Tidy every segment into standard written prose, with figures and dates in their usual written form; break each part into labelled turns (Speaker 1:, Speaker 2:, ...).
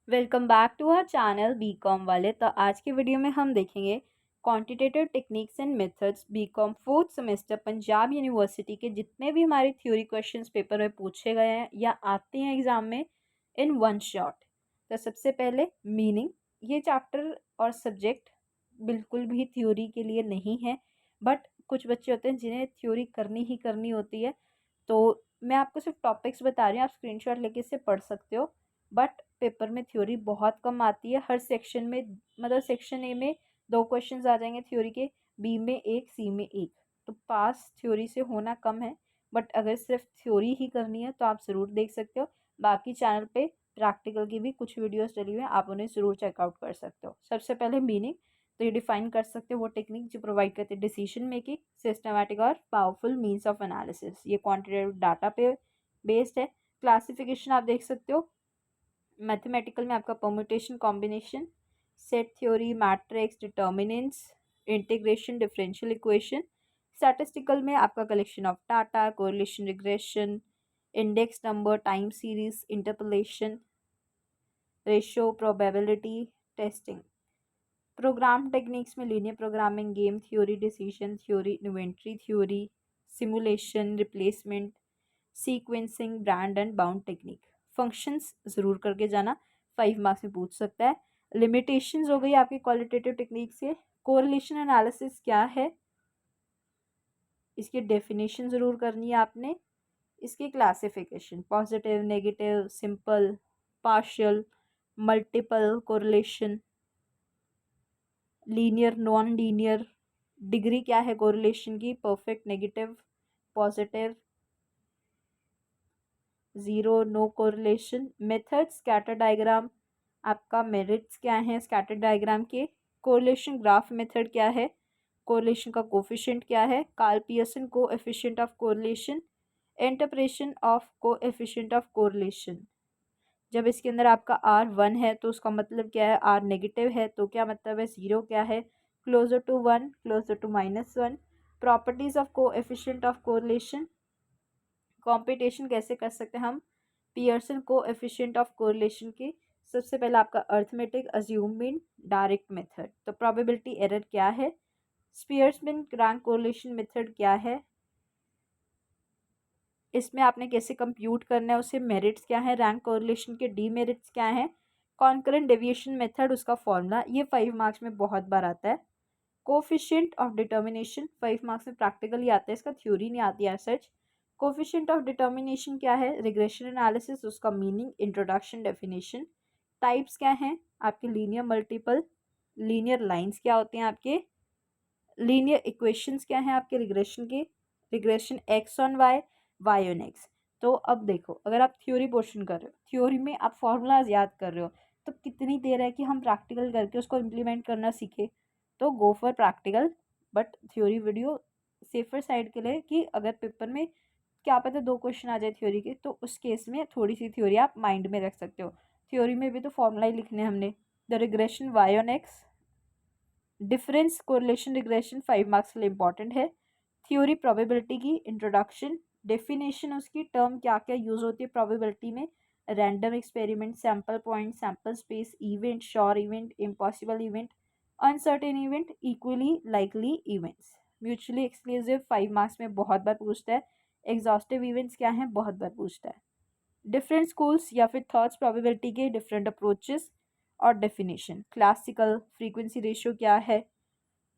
Speaker 1: Welcome back to our channel BCom वाले। तो आज की वीडियो में हम देखेंगे quantitative techniques and methods BCom fourth semester Punjab University के जितने भी हमारे थ्योरी क्वेश्चंस पेपर में पूछे गए हैं या आते हैं एग्जाम में इन वन शॉट। तो सबसे पहले मीनिंग। ये चैप्टर और सब्जेक्ट बिल्कुल भी थ्योरी के लिए नहीं है, बट कुछ बच्चे होते हैं जिन्हें थ्योरी करनी ही करनी होती है। तो मैं आपको सिर्फ टॉपिक्स बता रही हूँ, आप स्क्रीनशॉट लेके इसे पढ़ सकते हो। बट पेपर में थ्योरी बहुत कम आती है। हर सेक्शन में मतलब सेक्शन ए में 2 क्वेश्चंस आ जाएंगे थ्योरी के, बी में 1, सी में 1। तो पास थ्योरी से होना कम है, बट अगर सिर्फ थ्योरी ही करनी है तो आप ज़रूर देख सकते हो। बाकी चैनल पे प्रैक्टिकल की भी कुछ वीडियोस डली हुई हैं, आप उन्हें ज़रूर चेकआउट कर सकते हो। सबसे पहले मीनिंग। तो ये डिफाइन कर सकते हो वो टेक्निक जो प्रोवाइड करते हैं डिसीजन मेकिंग, सिस्टमैटिक और पावरफुल मीन्स ऑफ एनालिसिस। ये क्वान्टिटेटिव डाटा पे बेस्ड है। क्लासिफिकेशन आप देख सकते हो। मैथमेटिकल में आपका permutation, combination, set theory, matrix, determinants, integration, differential equation. Statistical में आपका collection of data, correlation, regression, index number, time series, interpolation, ratio, probability, testing. Programme techniques में linear programming, game theory, decision theory, inventory theory, simulation, replacement, sequencing, branch and bound technique. Functions ज़रूर करके जाना, 5 marks में पूछ सकता है। Limitations हो गई आपकी क्वालिटेटिव टेक्निक से। कोरिलेशन एनालिसिस क्या है, इसकी डेफिनेशन ज़रूर करनी है आपने। इसकी classification positive, negative, simple, partial, multiple correlation, linear, non linear. Degree क्या है कोरिलेशन की, perfect, negative, positive, zero, no correlation. Method scatter diagram, आपका मेरिट्स क्या है स्कैटर डायग्राम के। कोरिलेशन ग्राफ मेथड क्या है, कोरिलेशन का कोफिशिएंट क्या है, Karl Pearson coefficient of correlation, interpretation of coefficient of correlation. जब इसके अंदर आपका R 1 है तो उसका मतलब क्या है, R नेगेटिव है तो क्या मतलब है, 0 क्या है, closer to 1, closer to -1। Properties of coefficient of correlation. Competition कैसे कर सकते हैं हम पियर्सन कोएफिशिएंट ऑफ कोरिलेशन की। सबसे पहले आपका अर्थमेटिक, अज्यूमिंग, डायरेक्ट मेथड। तो प्रोबेबिलिटी एरर क्या है, स्पियर्समैन रैंक कोरिलेशन मेथड क्या है, इसमें आपने कैसे कंप्यूट करना है उसे, मेरिट्स क्या है रैंक कोरिलेशन के, डीमेरिट्स क्या है, कॉन्करेंट डेविएशन मेथड उसका फॉर्मूला। ये 5 मार्क्स में बहुत बार आता है। कोफिशिएंट ऑफ डिटर्मिनेशन 5 मार्क्स में प्रैक्टिकली आता है, इसका थ्योरी नहीं आती है सच। कोफिशिएंट ऑफ डिटर्मिनेशन क्या है, रिग्रेशन एनालिसिस, उसका मीनिंग, इंट्रोडक्शन, डेफिनेशन। टाइप्स क्या हैं आपके, लीनियर, मल्टीपल, लीनियर लाइंस क्या होते हैं आपके, लीनियर इक्वेशंस क्या हैं आपके रिग्रेशन के, regression X on Y, Y on X. तो अब देखो, अगर आप थ्योरी पोर्शन कर रहे हो, थ्योरी में आप फॉर्मूलाज याद कर रहे हो, तो कितनी देर है कि हम प्रैक्टिकल करके उसको इम्प्लीमेंट करना सीखे। तो go for practical, but theory video safer side के लिए कि अगर पेपर में क्या पता 2 क्वेश्चन आ जाए थ्योरी के, तो उस केस में थोड़ी सी थ्योरी आप माइंड में रख सकते हो। थ्योरी में भी तो फॉर्मूला ही लिखने हैं हमने। The regression Y on X, difference correlation regression 5 marks के लिए इंपॉर्टेंट है। थ्योरी प्रोबेबिलिटी की, इंट्रोडक्शन, डेफिनेशन उसकी, टर्म क्या क्या यूज होती है प्रोबेबिलिटी में, random experiment, sample point, sample space, event, sure event, impossible event, uncertain event, equally likely events. Mutually exclusive 5 marks में बहुत बार पूछता है। एग्जॉस्टिव इवेंट्स क्या हैं, बहुत बार पूछता है। डिफरेंट स्कूल्स या फिर थॉट्स प्रोबेबिलिटी के डिफरेंट अप्रोचेस और डेफिनेशन। क्लासिकल फ्रीक्वेंसी रेशियो क्या है,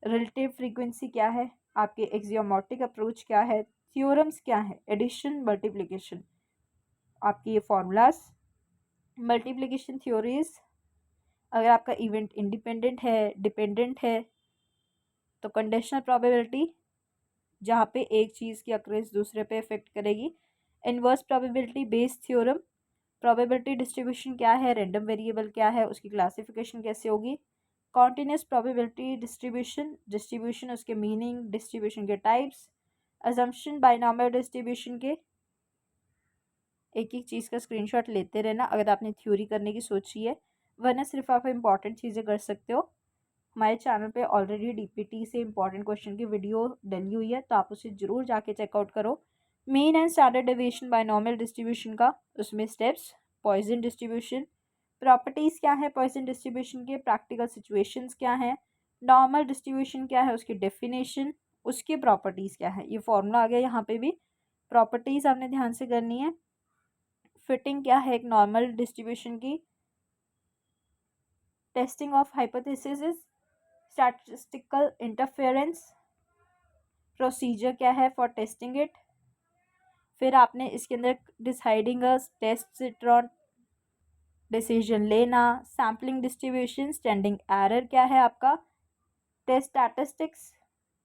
Speaker 1: रिलेटिव फ्रीक्वेंसी क्या है, आपके एक्सियोमेट्रिक अप्रोच क्या है, थ्योरम्स क्या है, एडिशन, मल्टीप्लिकेशन, आपके ये फॉर्मूलाज, मल्टीप्लिकेशन थ्योरीज। अगर आपका इवेंट इंडिपेंडेंट है, डिपेंडेंट है, तो कंडीशनल प्रोबेबिलिटी, जहाँ पे एक चीज़ की अक्रेंस दूसरे पे इफेक्ट करेगी। Inverse probability based theorem. Probability distribution क्या है, रैंडम वेरिएबल क्या है, उसकी क्लासिफिकेशन कैसे होगी। कॉन्टिन्यूस प्रोबेबिलिटी डिस्ट्रीब्यूशन, डिस्ट्रीब्यूशन उसके मीनिंग, डिस्ट्रीब्यूशन के टाइप्स, अजम्पशन बाइनॉमियल डिस्ट्रीब्यूशन के। एक एक चीज़ का स्क्रीनशॉट लेते रहना अगर आपने थ्योरी करने की सोची है, वरना सिर्फ आप इंपॉर्टेंट चीज़ें कर सकते हो। हमारे चैनल पे ऑलरेडी डीपीटी से इंपॉर्टेंट क्वेश्चन की वीडियो डली हुई है, तो आप उसे ज़रूर जाके चेकआउट करो। Mean and standard deviation binomial distribution का, उसमें स्टेप्स, पॉइजन डिस्ट्रीब्यूशन, प्रॉपर्टीज़ क्या है पॉइसन डिस्ट्रीब्यूशन के, प्रैक्टिकल सिचुएशंस क्या है, नॉर्मल डिस्ट्रीब्यूशन क्या है उसकी डेफिनेशन, उसकी प्रॉपर्टीज़ क्या है। ये फॉर्मूला आ गया यहाँ पे भी। प्रॉपर्टीज़ आपने ध्यान से करनी है। फिटिंग क्या है एक नॉर्मल डिस्ट्रीब्यूशन की, testing of hypothesis, statistical interference, procedure क्या है फॉर टेस्टिंग इट, फिर आपने इसके अंदर डिसाइडिंग टेस्ट सिट्रॉन, डिसीजन लेना, सैम्पलिंग डिस्ट्रीब्यूशन, स्टैंडिंग एरर क्या है आपका, टेस्ट स्टैटिस्टिक्स,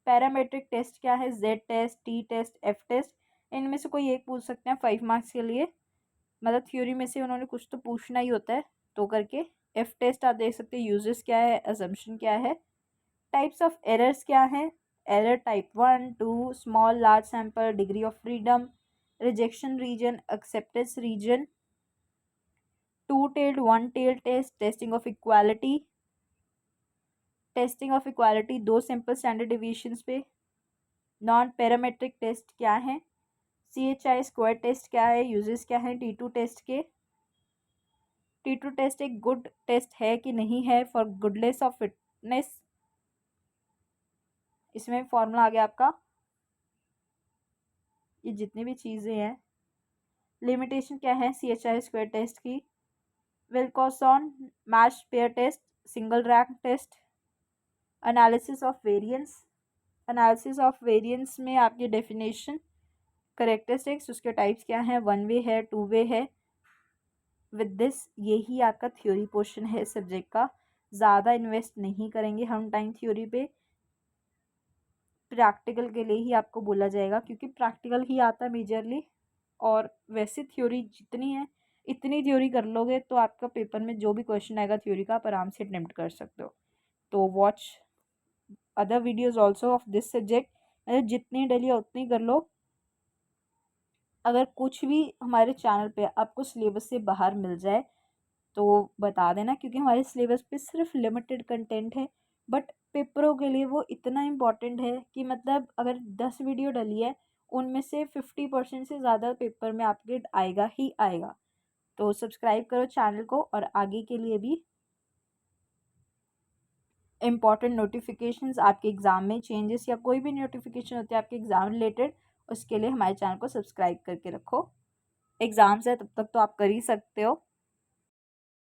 Speaker 1: पैरामीट्रिक टेस्ट क्या है, Z test, T test, F test. इनमें से कोई एक पूछ सकते हैं 5 मार्क्स के लिए, मतलब थ्योरी में से उन्होंने कुछ तो पूछना ही होता है तो करके। एफ टेस्ट आप देख सकते हैं, यूजेस क्या है, अजम्पशन क्या है। टाइप्स ऑफ एरर्स क्या है, error type 1, 2, small, large sample, degree of freedom, rejection region, acceptance region, two tailed, one tailed test, testing of equality, testing of equality दो सिंपल स्टैंडर्ड डिविएशंस पे, non parametric test क्या है, CHI square test क्या है, uses क्या है T2 test के, T2 test एक गुड टेस्ट है कि नहीं है फॉर गुडनेस ऑफ फिटनेस। इसमें फॉर्मूला आ गया आपका, ये जितनी भी चीज़ें हैं। लिमिटेशन क्या है CHI स्क्वायर टेस्ट की, Wilcoxon match pair test, single rank test, analysis of variance, analysis of variance में आपकी डेफिनेशन, करेक्टरिस्टिक्स उसके टाइप्स क्या हैं, वन वे है, टू वे है। विद दिस यही आपका थ्योरी पोर्शन है इस सब्जेक्ट का। ज़्यादा इन्वेस्ट नहीं करेंगे हम टाइम थ्योरी पे, प्रैक्टिकल के लिए ही आपको बोला जाएगा क्योंकि प्रैक्टिकल ही आता है मेजरली। और वैसे थ्योरी जितनी है इतनी थ्योरी कर लोगे तो आपका पेपर में जो भी क्वेश्चन आएगा थ्योरी का आप आराम से अटेम्प्ट कर सकते हो। तो watch other videos also of this subject, जितनी डली है उतनी कर लो। अगर कुछ भी हमारे चैनल पे आपको सिलेबस से बाहर मिल जाए तो बता देना, क्योंकि हमारे सिलेबस पे सिर्फ लिमिटेड कंटेंट है बट पेपरों के लिए वो इतना इम्पॉर्टेंट है कि मतलब अगर 10 वीडियो डली है उनमें से 50% से ज़्यादा पेपर में आपके आएगा ही आएगा। तो सब्सक्राइब करो चैनल को और आगे के लिए भी इम्पॉर्टेंट नोटिफिकेशंस, आपके एग्ज़ाम में चेंजेस या कोई भी नोटिफिकेशन होती है आपके एग्ज़ाम रिलेटेड, उसके लिए हमारे चैनल को सब्सक्राइब करके रखो। एग्ज़ाम्स है तब तक तो आप कर ही सकते हो।